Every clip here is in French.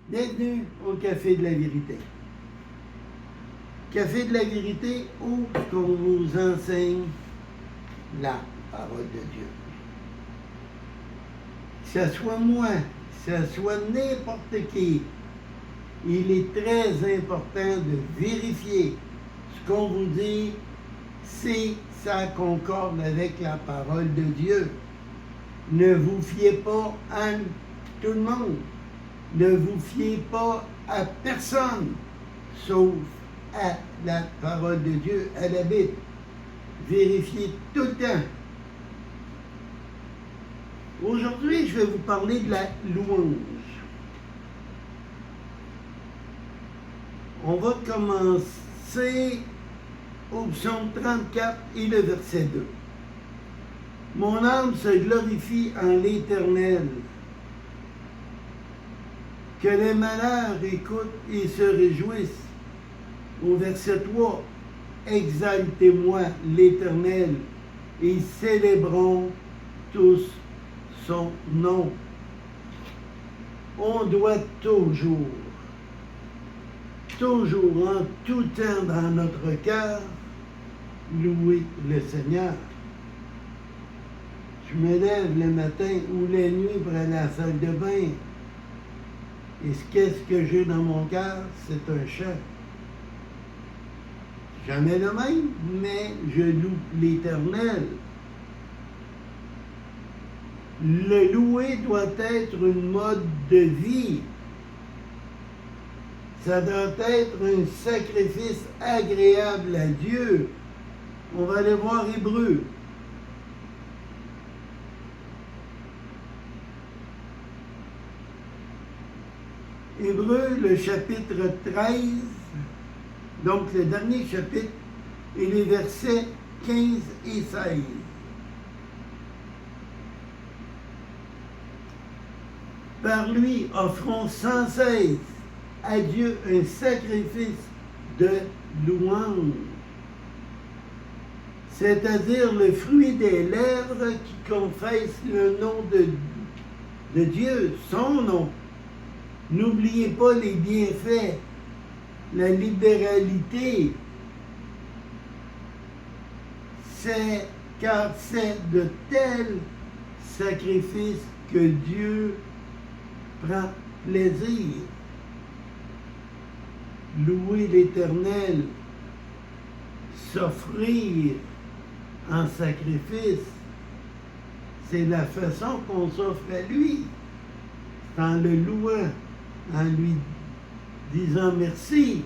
Bienvenue au Café de la Vérité. Café de la Vérité où on vous enseigne la parole de Dieu. Que ce soit moi, que ce soit n'importe qui, il est très important de vérifier ce qu'on vous dit, si ça concorde avec la parole de Dieu. Ne vous fiez pas à tout le monde. Ne vous fiez pas à personne, sauf à la parole de Dieu, à la Bible. Vérifiez tout le temps. Aujourd'hui, je vais vous parler de la louange. On va commencer au psaume 34 et le verset 2. Mon âme se glorifie en l'Éternel. Que les malheurs écoutent et se réjouissent. Au verset 3, exaltez-moi l'Éternel et célébrons tous son nom. On doit toujours, en tout temps dans notre cœur, louer le Seigneur. Je me lève le matin ou la nuit pour aller à la salle de bain. Et qu'est-ce que j'ai dans mon cœur? C'est un chant. Jamais le même, mais je loue l'Éternel. Le louer doit être une mode de vie. Ça doit être un sacrifice agréable à Dieu. On va aller voir Hébreux. Hébreux, le chapitre 13, donc le dernier chapitre, et les versets 15 et 16. Par lui, offrons sans cesse à Dieu un sacrifice de louange, c'est-à-dire le fruit des lèvres qui confessent le nom de Dieu, son nom. N'oubliez pas les bienfaits, la libéralité. Car c'est de tels sacrifices que Dieu prend plaisir. Louer l'Éternel, s'offrir en sacrifice, c'est la façon qu'on s'offre à lui. C'est en le louant, en lui disant merci,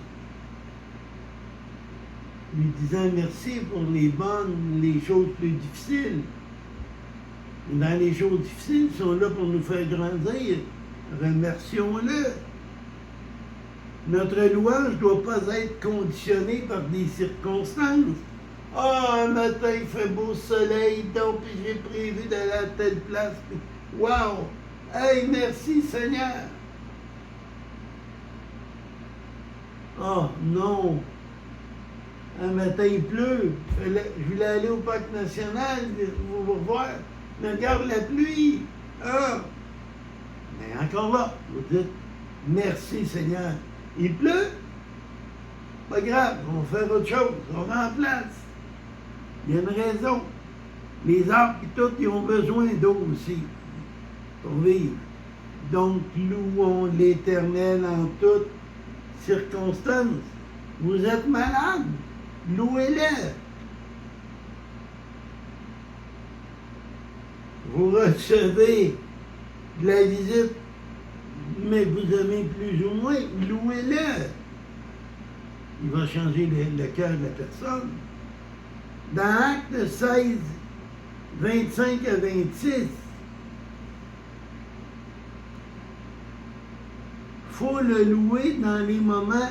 lui disant merci pour les choses plus difficiles. Dans les choses difficiles, ils sont là pour nous faire grandir. Remercions-le. Notre louange ne doit pas être conditionnée par des circonstances. Ah, un matin, il fait beau soleil, donc j'ai prévu d'aller à telle place. Wow! Hey, merci Seigneur! Oh non! Un matin, il pleut. Je voulais aller au parc national, vous voir. Mais regarde la pluie. Ah! Mais encore là, vous dites, merci Seigneur. Il pleut? Pas grave, on va faire autre chose. On remplace. Il y a une raison. Les arbres et tout, ils ont besoin d'eau aussi pour vivre. Donc, louons l'Éternel en toutes circonstances. Vous êtes malade, louez-le. Vous recevez de la visite, mais vous aimez plus ou moins, louez-le. Il va changer le cœur de la personne. Dans Actes 16, 25 à 26, il faut le louer dans les moments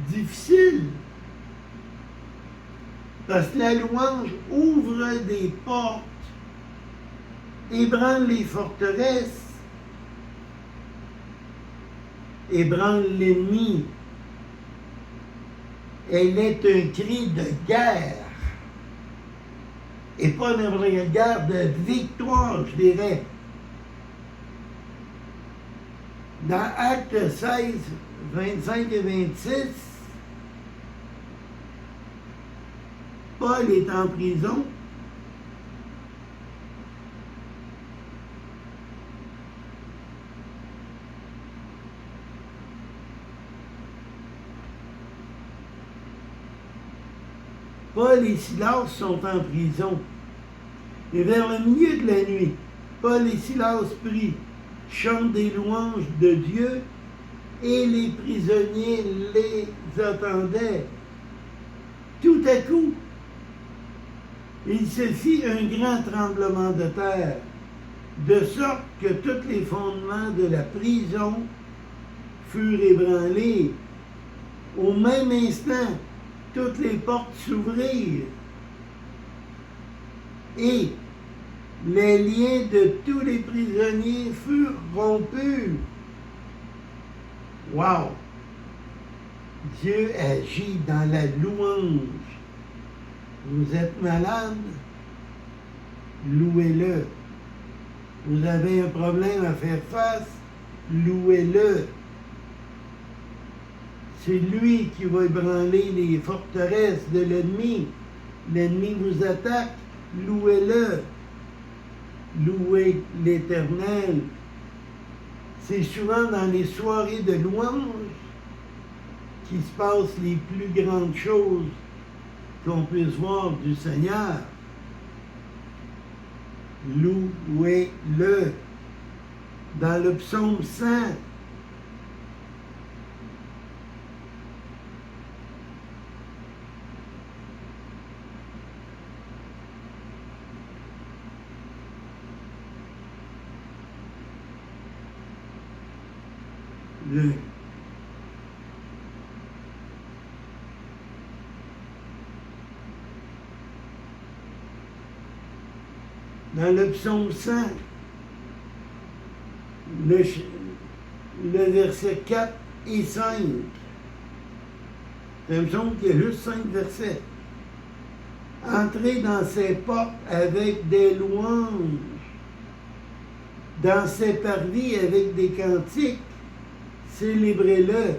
difficiles. Parce que la louange ouvre des portes, ébranle les forteresses, ébranle l'ennemi. Elle est un cri de guerre. Et pas n'importe quelle guerre, de victoire, je dirais. Dans Actes 16, 25 et 26, Paul est en prison. Paul et Silas sont en prison. Et vers le milieu de la nuit, Paul et Silas prient, chantent des louanges de Dieu, et les prisonniers les attendaient. Tout à coup, il se fit un grand tremblement de terre, de sorte que tous les fondements de la prison furent ébranlés. Au même instant, toutes les portes s'ouvrirent et les liens de tous les prisonniers furent rompus. Wow! Dieu agit dans la louange. Vous êtes malade? Louez-le. Vous avez un problème à faire face? Louez-le. C'est lui qui va ébranler les forteresses de l'ennemi. L'ennemi vous attaque, louez-le. Louez l'Éternel. C'est souvent dans les soirées de louange qu'il se passe les plus grandes choses qu'on puisse voir du Seigneur. Louez-le. Dans le psaume 100, dans le psaume 100, le verset 4 et 5, c'est un psaume qui a juste 5 versets. Entrez dans ses portes avec des louanges, dans ses parvis avec des cantiques, célébrez-le,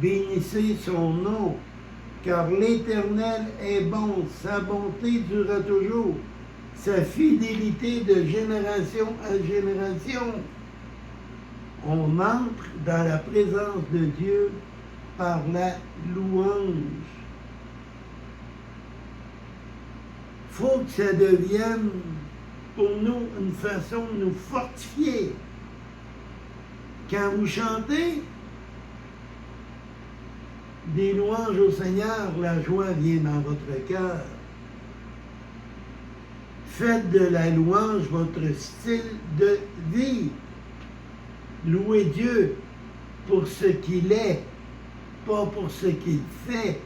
bénissez son nom, car l'Éternel est bon, sa bonté durera toujours, sa fidélité de génération à génération. On entre dans la présence de Dieu par la louange. Il faut que ça devienne pour nous une façon de nous fortifier. Quand vous chantez des louanges au Seigneur, la joie vient dans votre cœur. Faites de la louange votre style de vie. Louez Dieu pour ce qu'il est, pas pour ce qu'il fait.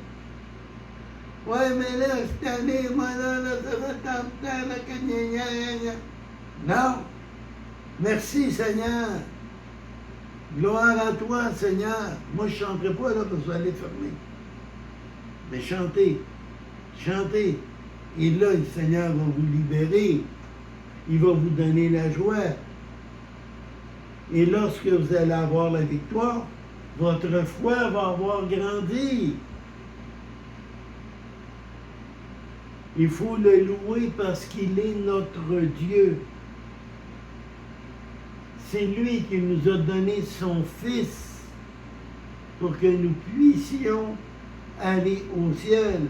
Ouais, mais là, cette année, moi, là, ça va t'entendre, là, que gna, gna, gna. Non. Merci, Seigneur. Gloire à toi, Seigneur. Moi, je ne chanterai pas, là, parce que vous allez fermer. Mais chantez. Chantez. Et là, le Seigneur va vous libérer. Il va vous donner la joie. Et lorsque vous allez avoir la victoire, votre foi va avoir grandi. Il faut le louer parce qu'il est notre Dieu. C'est lui qui nous a donné son Fils pour que nous puissions aller au ciel,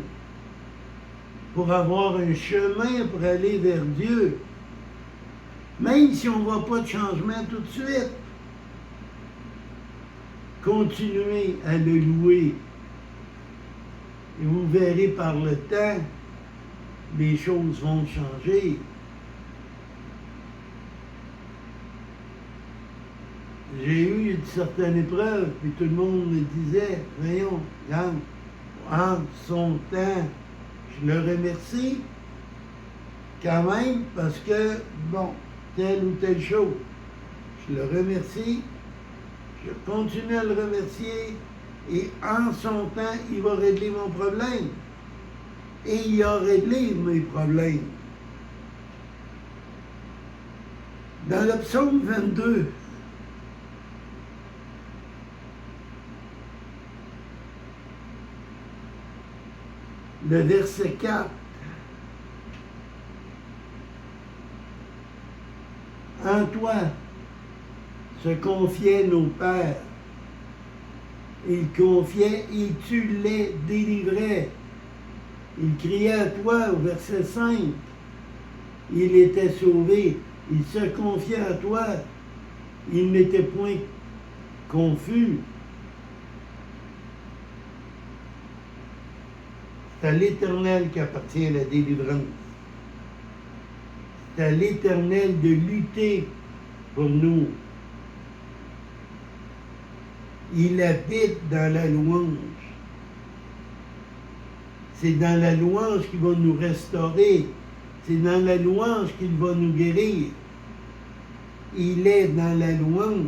pour avoir un chemin pour aller vers Dieu. Même si on ne voit pas de changement tout de suite, continuez à le louer. Et vous verrez par le temps, les choses vont changer. J'ai eu certaines épreuves, puis tout le monde me disait, voyons, regarde, en son temps, je le remercie quand même parce que, bon, telle ou telle chose, je le remercie, je continue à le remercier, et en son temps, il va régler mon problème. Et il a réglé mes problèmes. Dans le psaume 22, le verset 4. En toi se confiaient nos pères. Ils confiaient et tu les délivrais. Ils criaient à toi au verset 5. Il était sauvé. Il se confiait à toi. Il n'était point confus. C'est à l'Éternel qu'appartient la délivrance. C'est à l'Éternel de lutter pour nous. Il habite dans la louange. C'est dans la louange qu'il va nous restaurer. C'est dans la louange qu'il va nous guérir. Il est dans la louange.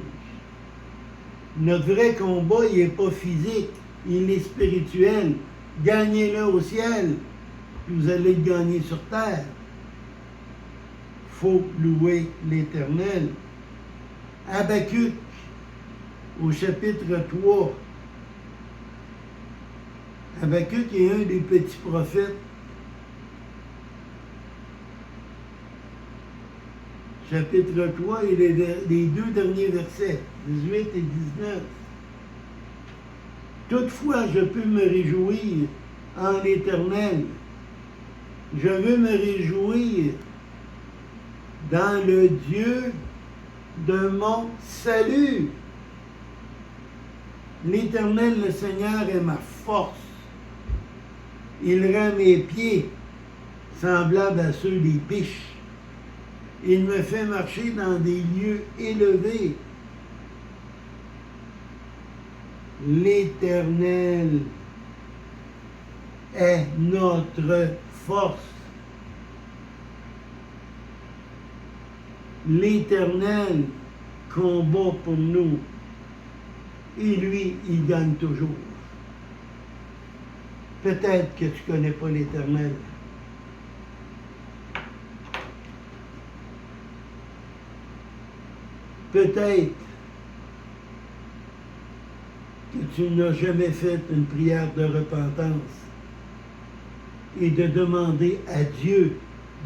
Notre vrai combat, il n'est pas physique, il est spirituel. Gagnez-le au ciel, puis vous allez le gagner sur terre. Il faut louer l'Éternel. Habakkuk, au chapitre 3. Habakkuk est un des petits prophètes. Chapitre 3 et les deux derniers versets, 18 et 19. Toutefois, je peux me réjouir en l'Éternel. Je veux me réjouir dans le Dieu de mon salut. L'Éternel, le Seigneur, est ma force. Il rend mes pieds semblables à ceux des biches. Il me fait marcher dans des lieux élevés. L'Éternel est notre force. L'Éternel combat pour nous. Et lui, il gagne toujours. Peut-être que tu ne connais pas l'Éternel. Peut-être que tu n'as jamais fait une prière de repentance et de demander à Dieu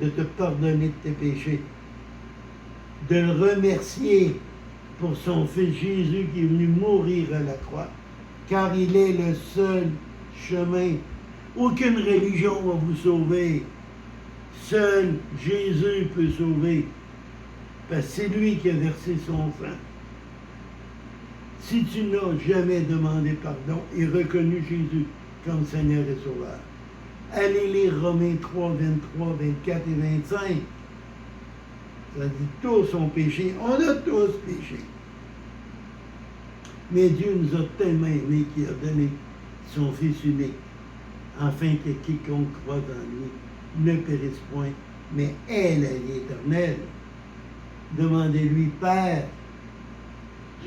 de te pardonner de tes péchés, de le remercier pour son Fils Jésus qui est venu mourir à la croix, car il est le seul chemin. Aucune religion va vous sauver. Seul Jésus peut sauver. Parce que c'est lui qui a versé son sang. Si tu n'as jamais demandé pardon et reconnu Jésus comme Seigneur et Sauveur, allez lire Romains 3, 23, 24 et 25. Ça dit tous ont péché. On a tous péché. Mais Dieu nous a tellement aimés qu'il a donné son Fils unique, afin que quiconque croit en lui ne périsse point, mais ait la vie éternelle. Demandez-lui, Père,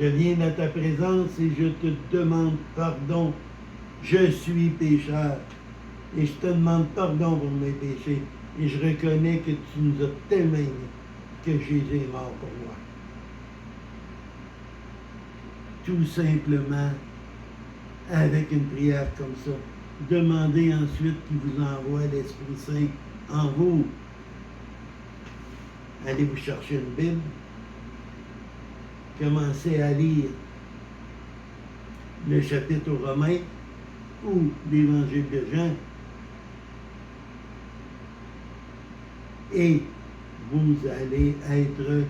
je viens à ta présence et je te demande pardon. Je suis pécheur et je te demande pardon pour mes péchés. Et je reconnais que tu nous as tellement aimés que Jésus est mort pour moi. Tout simplement, avec une prière comme ça, demandez ensuite qu'il vous envoie l'Esprit Saint en vous. Allez vous chercher une Bible, commencez à lire le chapitre aux Romains ou l'Évangile de Jean et vous allez être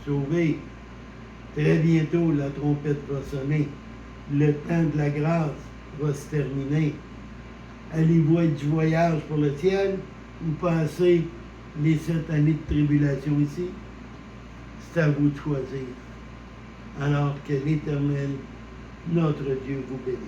sauvés. Très bientôt, la trompette va sonner. Le temps de la grâce va se terminer. Allez-vous être du voyage pour le ciel ou passer les 7 années de tribulation ici? C'est à vous de choisir. Alors que l'Éternel, notre Dieu, vous bénisse.